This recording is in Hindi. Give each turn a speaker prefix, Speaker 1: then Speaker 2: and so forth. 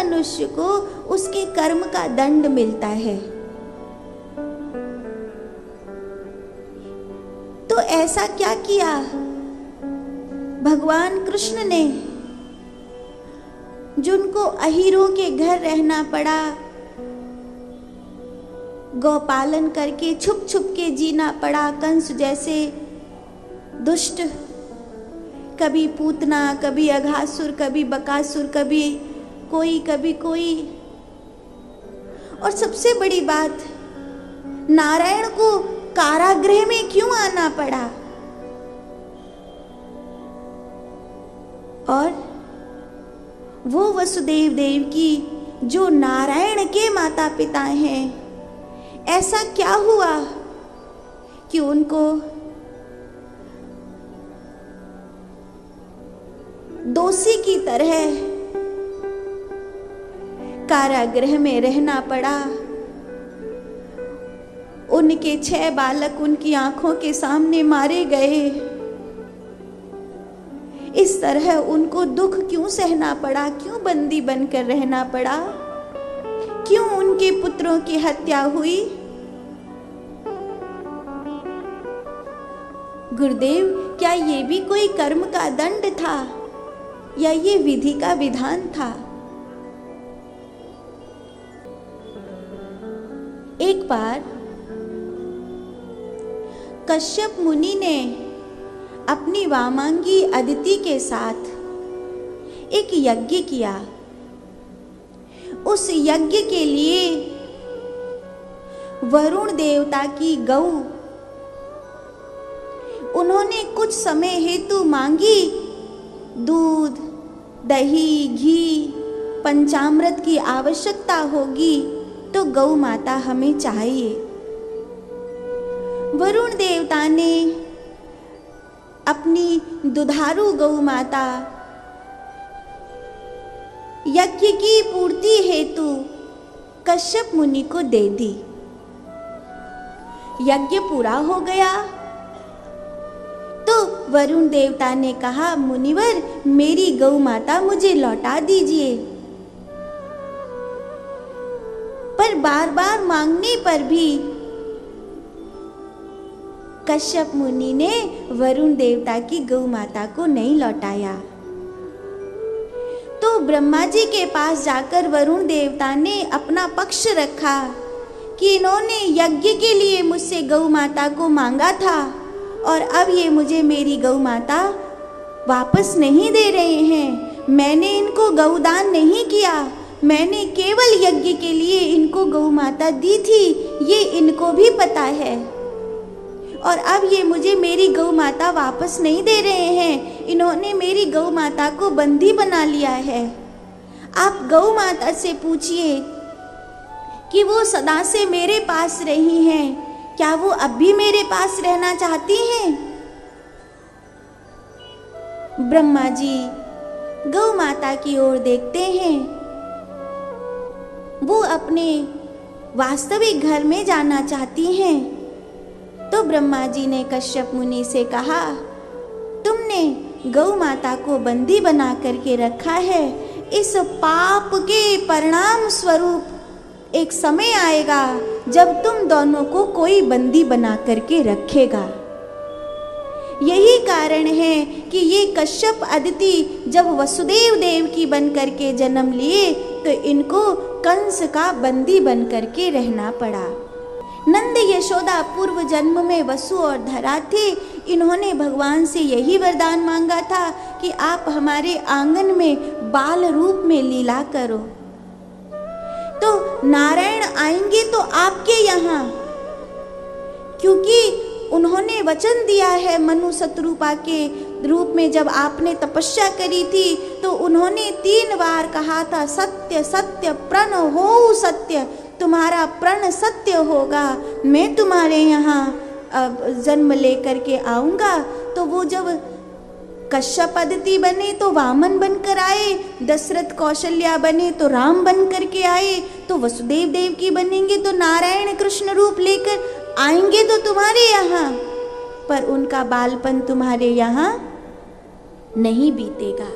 Speaker 1: मनुष्य को उसके कर्म का दंड मिलता है। तो ऐसा क्या किया भगवान कृष्ण ने, जिनको अहीरों के घर रहना पड़ा, गौपालन करके छुप छुप के जीना पड़ा, कंस जैसे दुष्ट, कभी पूतना, कभी अघासुर, कभी बकासुर, कभी कोई। और सबसे बड़ी बात, नारायण को कारागृह में क्यों आना पड़ा? और वो वसुदेव देवकी जो नारायण के माता पिता हैं, ऐसा क्या हुआ कि उनको दोषी की तरह कारागृह में रहना पड़ा? उनके 6 बालक उनकी आंखों के सामने मारे गए। इस तरह उनको दुख क्यों सहना पड़ा? क्यों बंदी बनकर रहना पड़ा? क्यों उनके पुत्रों की हत्या हुई? गुरुदेव, क्या ये भी कोई कर्म का दंड था या ये विधि का विधान था? एक बार कश्यप मुनि ने अपनी वामांगी अदिति के साथ एक यज्ञ किया। उस यज्ञ के लिए वरुण देवता की गौ उन्होंने कुछ समय हेतु मांगी। दूध, दही, घी, पंचामृत की आवश्यकता होगी, तो गौ माता हमें चाहिए। वरुण देवता ने अपनी दुधारू गौ माता यज्ञ की पूर्ति हेतु कश्यप मुनि को दे दी। यज्ञ पूरा हो गया तो वरुण देवता ने कहा, मुनिवर, मेरी गौ माता मुझे लौटा दीजिए। पर बार बार मांगने पर भी कश्यप मुनि ने वरुण देवता की गौ माता को नहीं लौटाया। तो ब्रह्मा जी के पास जाकर वरुण देवता ने अपना पक्ष रखा कि इन्होंने यज्ञ के लिए मुझसे गौ माता को मांगा था और अब ये मुझे मेरी गौ माता वापस नहीं दे रहे हैं। मैंने इनको गौदान नहीं किया, मैंने केवल यज्ञ के लिए इनको गौ माता दी थी, ये इनको भी पता है। और अब ये मुझे मेरी गौ माता वापस नहीं दे रहे हैं, इन्होंने मेरी गौ माता को बंदी बना लिया है। आप गौ माता से पूछिए कि वो सदा से मेरे पास रही हैं, क्या वो अब भी मेरे पास रहना चाहती हैं? ब्रह्मा जी गौ माता की ओर देखते हैं, वो अपने वास्तविक घर में जाना चाहती हैं। तो ब्रह्मा जी ने कश्यप मुनि से कहा, तुमने गौ माता को बंदी बना करके रखा है, इस पाप के परिणाम स्वरूप एक समय आएगा जब तुम दोनों को कोई बंदी बना करके रखेगा। यही कारण है कि ये कश्यप अदिति जब वसुदेव देव की बन करके जन्म लिए तो इनको कंस का बंदी बन करके रहना पड़ा। नंद यशोदा पूर्व जन्म में वसु और धरा थे। इन्होंने भगवान से यही वरदान मांगा था कि आप हमारे आंगन में बाल रूप में लीला करो। तो नारायण आएंगे तो आपके यहाँ, क्योंकि उन्होंने वचन दिया है मनु शत्रुपा के रूप में। जब आपने तपस्या करी थी तो उन्होंने 3 बार कहा था, सत्य सत्य प्रण हो सत्य, तुम्हारा प्रण सत्य होगा, मैं तुम्हारे यहाँ जन्म लेकर के आऊँगा। तो वो जब कश्यप अदिति बने तो वामन बनकर आए, दशरथ कौशल्या बने तो राम बन करके आए, तो वसुदेव देवकी बनेंगे तो नारायण कृष्ण रूप लेकर आएंगे तो तुम्हारे यहाँ, पर उनका बालपन तुम्हारे यहाँ नहीं बीतेगा।